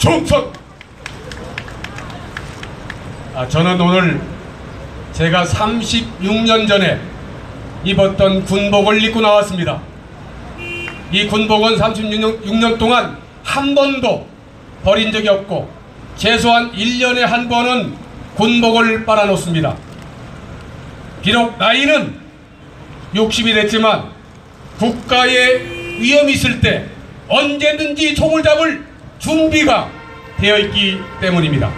충성! 저는 오늘 제가 36년 전에 입었던 군복을 입고 나왔습니다. 이 군복은 36년 동안 한 번도 버린 적이 없고 최소한 1년에 한 번은 군복을 빨아놓습니다. 비록 나이는 60이 됐지만 국가에 위험이 있을 때 언제든지 총을 잡을 준비가 되어 있기 때문입니다.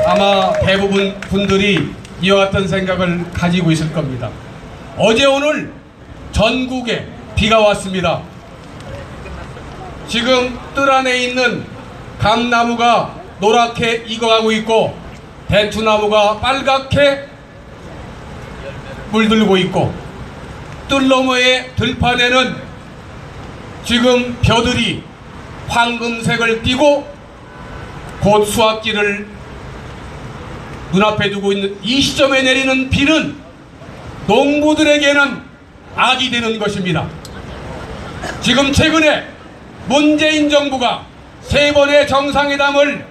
아마 대부분 분들이 이와 같은 생각을 가지고 있을 겁니다. 어제 오늘 전국에 비가 왔습니다. 지금 뜰 안에 있는 감나무가 노랗게 익어가고 있고 대추나무가 빨갛게 물들고 있고 뜰 너머의 들판에는 지금 벼들이 황금색을 띠고 곧 수확기를 눈앞에 두고 있는 이 시점에 내리는 비는 농부들에게는 악이 되는 것입니다. 지금 최근에 문재인 정부가 3번의 정상회담을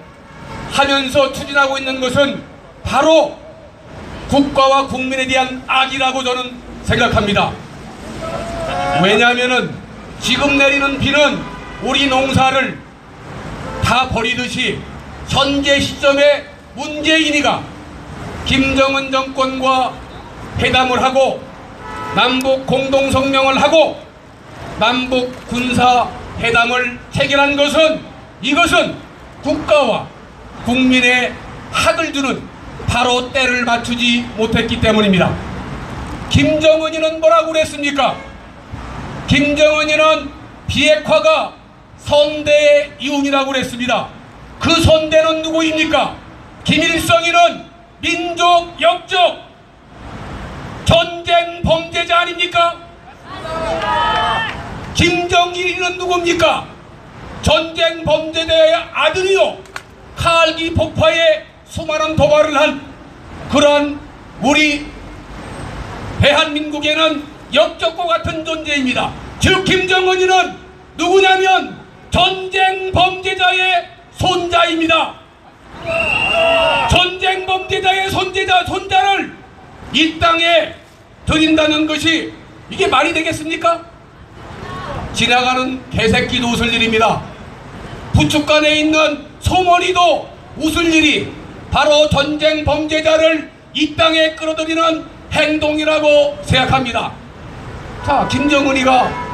하면서 추진하고 있는 것은 바로 국가와 국민에 대한 악이라고 저는 생각합니다. 왜냐하면 지금 내리는 비는 우리 농사를 다 버리듯이 현재 시점에 문재인이가 김정은 정권과 회담을 하고 남북 공동성명을 하고 남북 군사회담을 체결한 것은 이것은 국가와 국민의 학을 주는 바로 때를 맞추지 못했기 때문입니다. 김정은이는 뭐라고 그랬습니까? 김정은이는 비핵화가 선대의 이윤이라고 그랬습니다. 그 선대는 누구입니까? 김일성이는 민족 역적 전쟁 범죄자 아닙니까? 김정일이는 누굽니까? 전쟁 범죄자의 아들이요 칼기 폭파에 수많은 도발을 한 그러한 우리 대한민국에는 역적과 같은 존재입니다. 즉 김정은이는 누구냐면 전쟁 범죄자의 손자입니다. 전쟁 범죄자의 손자를 이 땅에 드린다는 것이 이게 말이 되겠습니까? 지나가는 개새끼도 웃을 일입니다. 부축간에 있는 소머리도 웃을 일이 바로 전쟁 범죄자를 이 땅에 끌어들이는 행동이라고 생각합니다. 자, 김정은이가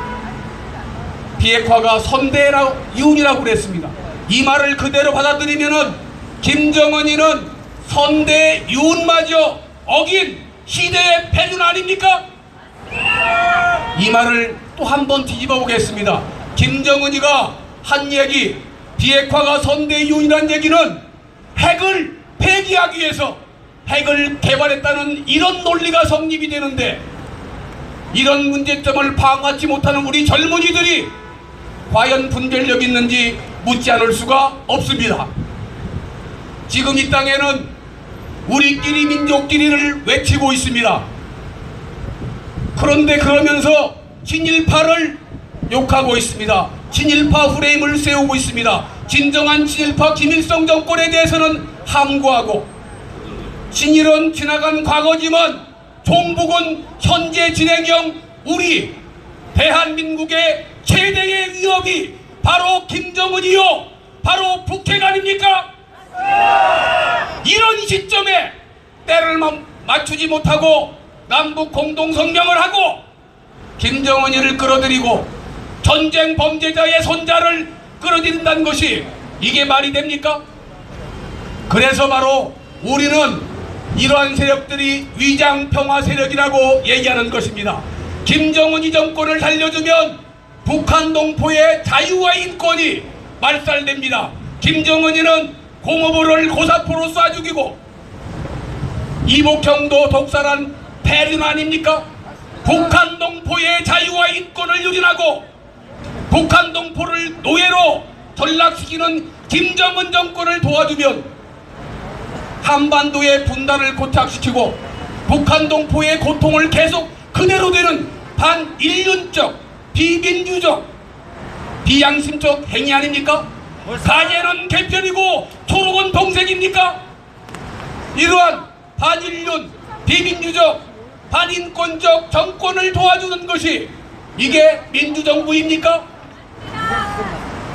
비핵화가 선대의 이윤이라고 그랬습니다. 이 말을 그대로 받아들이면은 김정은이는 선대의 이윤마저 어긴 시대의 패륜 아닙니까? 이 말을 또 한 번 뒤집어 보겠습니다. 김정은이가 한 얘기, 비핵화가 선대의 이윤이라는 얘기는 핵을 폐기하기 위해서 핵을 개발했다는 이런 논리가 성립이 되는데 이런 문제점을 파악하지 못하는 우리 젊은이들이 과연 분별력 있는지 묻지 않을 수가 없습니다. 지금 이 땅에는 우리끼리 민족끼리를 외치고 있습니다. 그런데 그러면서 친일파를 욕하고 있습니다. 친일파 프레임을 세우고 있습니다. 진정한 친일파 김일성 정권에 대해서는 함구하고 친일은 지나간 과거지만 종북은 현재 진행형 우리 대한민국의 최대의 위협이 바로 김정은이요 바로 북핵 아닙니까? 이런 시점에 때를 맞추지 못하고 남북 공동성명을 하고 김정은이를 끌어들이고 전쟁 범죄자의 손자를 끌어들인다는 것이 이게 말이 됩니까? 그래서 바로 우리는 이러한 세력들이 위장 평화 세력이라고 얘기하는 것입니다. 김정은이 정권을 살려주면 북한 동포의 자유와 인권이 말살됩니다. 김정은이는 공업을 고사포로 쏴 죽이고 이복형도 독살한 패륜 아닙니까? 북한 동포의 자유와 인권을 유린하고 북한 동포를 노예로 전락시키는 김정은 정권을 도와주면 한반도의 분단을 고착시키고 북한 동포의 고통을 계속 그대로 되는 반인륜적, 비민주적, 비양심적 행위 아닙니까? 가재는 개편이고 초록은 동색입니까? 이러한 반인륜, 비민주적, 반인권적 정권을 도와주는 것이 이게 민주정부입니까?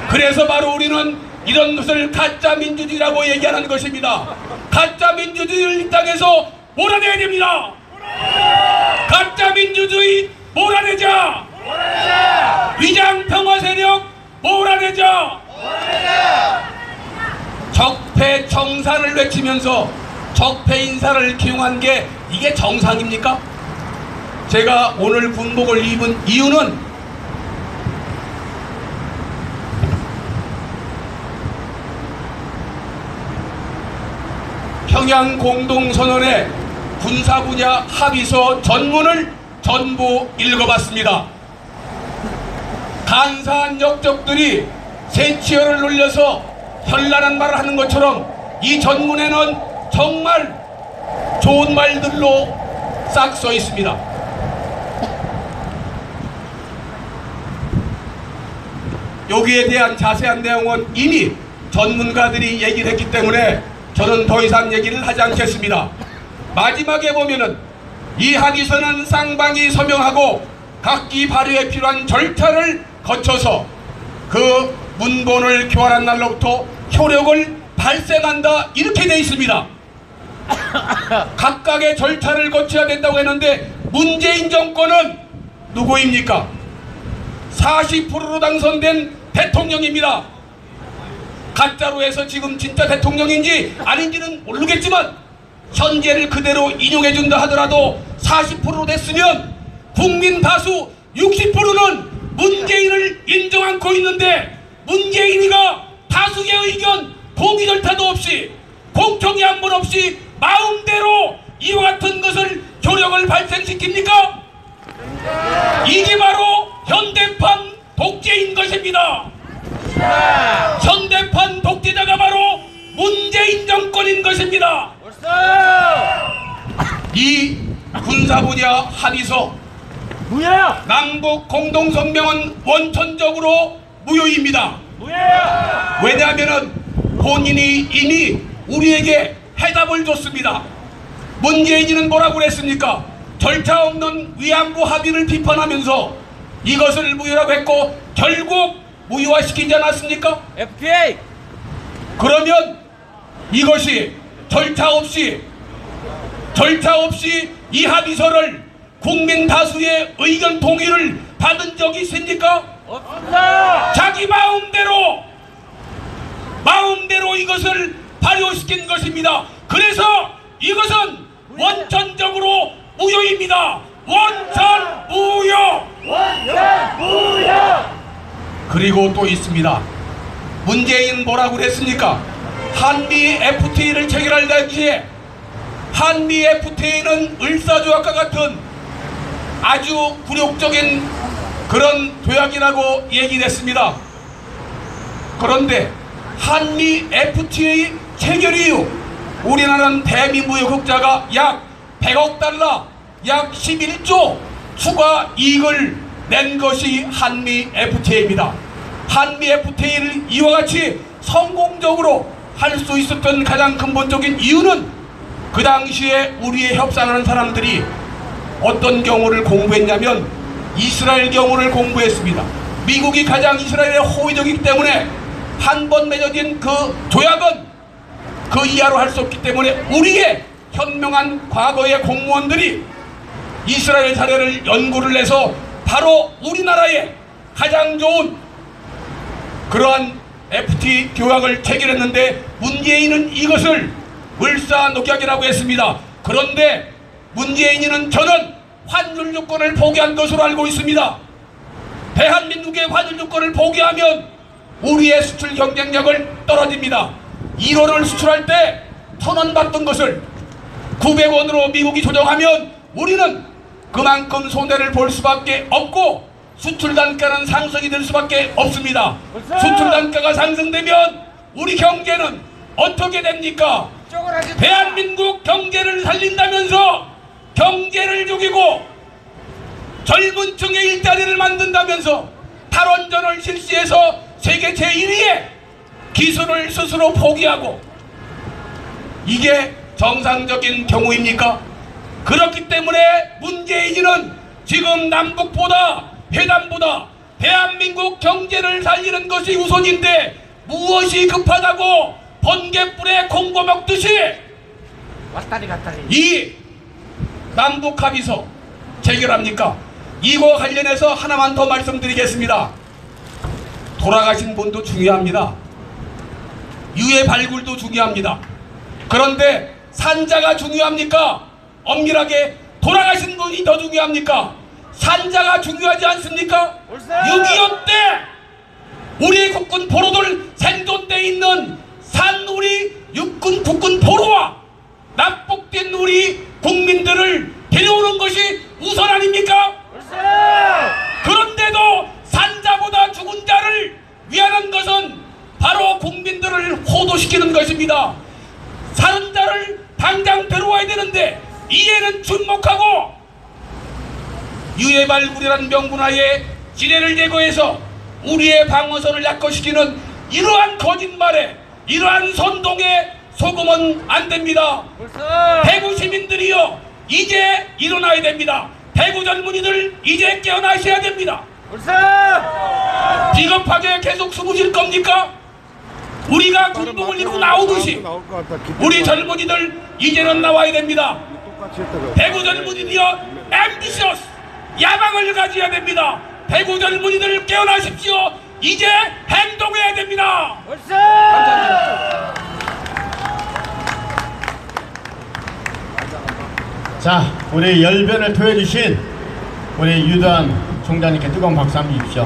그래서 바로 우리는 이런 것을 가짜 민주주의라고 얘기하는 것입니다. 가짜 민주주의를 이 땅에서 몰아내야 됩니다. 가짜 민주주의 몰아내자. 위장 평화 세력 몰아내자. 적폐 청산을 외치면서 적폐 인사를 기용한 게 이게 정상입니까? 제가 오늘 군복을 입은 이유는 평양 공동선언의 군사 분야 합의서 전문을 전부 읽어봤습니다. 간사한 역적들이 새치열을 놀려서 현란한 말을 하는 것처럼 이 전문에는 정말 좋은 말들로 싹 써 있습니다. 여기에 대한 자세한 내용은 이미 전문가들이 얘기를 했기 때문에 저는 더 이상 얘기를 하지 않겠습니다. 마지막에 보면은 이 합의서는 쌍방이 서명하고 각기 발의에 필요한 절차를 거쳐서 그 문본을 교환한 날로부터 효력을 발생한다 이렇게 되어 있습니다. 각각의 절차를 거쳐야 된다고 했는데 문재인 정권은 누구입니까? 40%로 당선된 대통령입니다. 가짜로 해서 지금 진짜 대통령인지 아닌지는 모르겠지만 현재를 그대로 인용해준다 하더라도 40% 됐으면 국민 다수 60%는 문재인을 인정 않고 있는데 문재인이가 다수의 의견 동의 절차도 없이 공청회 한 번 없이 마음대로 이와 같은 것을 효력을 발생시킵니까? 이게 바로 현대판 독재인 것입니다. 현대판 독재자가 바로 문재인 정권인 것입니다. 이 군사분야 합의서 남북 공동성명은 원천적으로 무효입니다. 왜냐하면 본인이 이미 우리에게 해답을 줬습니다. 문재인이는 뭐라고 그랬습니까? 절차 없는 위안부 합의를 비판하면서 이것을 무효라고 했고 결국 무효화시키지 않았습니까? FTA! 그러면 이것이 절차 없이 이 합의서를 국민 다수의 의견 동의를 받은 적이 있습니까? 없습니다! 자기 마음대로 이것을 발효시킨 것입니다. 그래서 이것은 원천적으로 무효입니다. 원천 무효! 그리고 또 있습니다. 문재인 뭐라고 그랬습니까? 한미 FTA를 체결할 당시에 한미 FTA는 을사조약과 같은 아주 굴욕적인 그런 조약이라고 얘기를 했습니다. 그런데 한미 FTA 체결 이후 우리나라는 대미무역 흑자가 약 100억 달러, 약 11조 추가 이익을 낸 것이 한미 FTA입니다. 한미 FTA를 이와 같이 성공적으로 할 수 있었던 가장 근본적인 이유는 그 당시에 우리의 협상하는 사람들이 어떤 경우를 공부했냐면 이스라엘 경우를 공부했습니다. 미국이 가장 이스라엘에 호의적이기 때문에 한 번 맺어진 그 조약은 그 이하로 할 수 없기 때문에 우리의 현명한 과거의 공무원들이 이스라엘 사례를 연구를 해서 바로 우리나라에 가장 좋은 그러한 FTA 교약을 체결했는데 문재인은 이것을 을사녹약이라고 했습니다. 그런데 문재인은 저는 환율 요건을 포기한 것으로 알고 있습니다. 대한민국의 환율 요건을 포기하면 우리의 수출 경쟁력을 떨어집니다. 1원을 수출할 때 1,000원 받던 것을 900원으로 미국이 조정하면 우리는 그만큼 손해를 볼 수밖에 없고 수출 단가는 상승이 될 수밖에 없습니다. 수출 단가가 상승되면 우리 경제는 어떻게 됩니까? 대한민국 경제를 살린다면서 경제를 죽이고 젊은 층의 일자리를 만든다면서 탈원전을 실시해서 세계 제1위의 기술을 스스로 포기하고 이게 정상적인 경우입니까? 그렇기 때문에 문재인이는 지금 남북보다 회담보다 대한민국 경제를 살리는 것이 우선인데 무엇이 급하다고 번갯불에 콩고 먹듯이 왔다리 갔다리. 이 남북 합의서 체결합니까? 이거 관련해서 하나만 더 말씀드리겠습니다. 돌아가신 분도 중요합니다. 유해 발굴도 중요합니다. 그런데 산자가 중요합니까? 엄밀하게 돌아가신 분이 더 중요합니까? 산자가 중요하지 않습니까? 6.25 때 우리 국군 포로들 생존돼 있는 산 우리 육군 국군 포로와 납북된 우리 국민들을 데려오는 것이 우선 아닙니까? 그런데도 산자보다 죽은 자를 위하는 것은 바로 국민들을 호도시키는 것입니다. 사는 자를 당장 데려와야 되는데 이에는 준목하고 유해 발굴이라는 명분하에 지뢰를 제거해서 우리의 방어선을 약화시키는 이러한 거짓말에 이러한 선동에 속으면 안 됩니다. 대구 시민들이요, 이제 일어나야 됩니다. 대구 젊은이들 이제 깨어나셔야 됩니다. 비겁하게 계속 숨으실 겁니까? 우리가 군복을 입고 나오듯이 우리 젊은이들 이제는 나와야 됩니다. 대구 젊은이들이여, 앰비셔스 야망을 가져야 됩니다. 대구 젊은이들 깨어나십시오. 이제 행동해야 됩니다. 감사합니다. 자, 우리 열변을 토해주신 우리 유도한 총장님께 뜨거운 박수 한번 주십시오.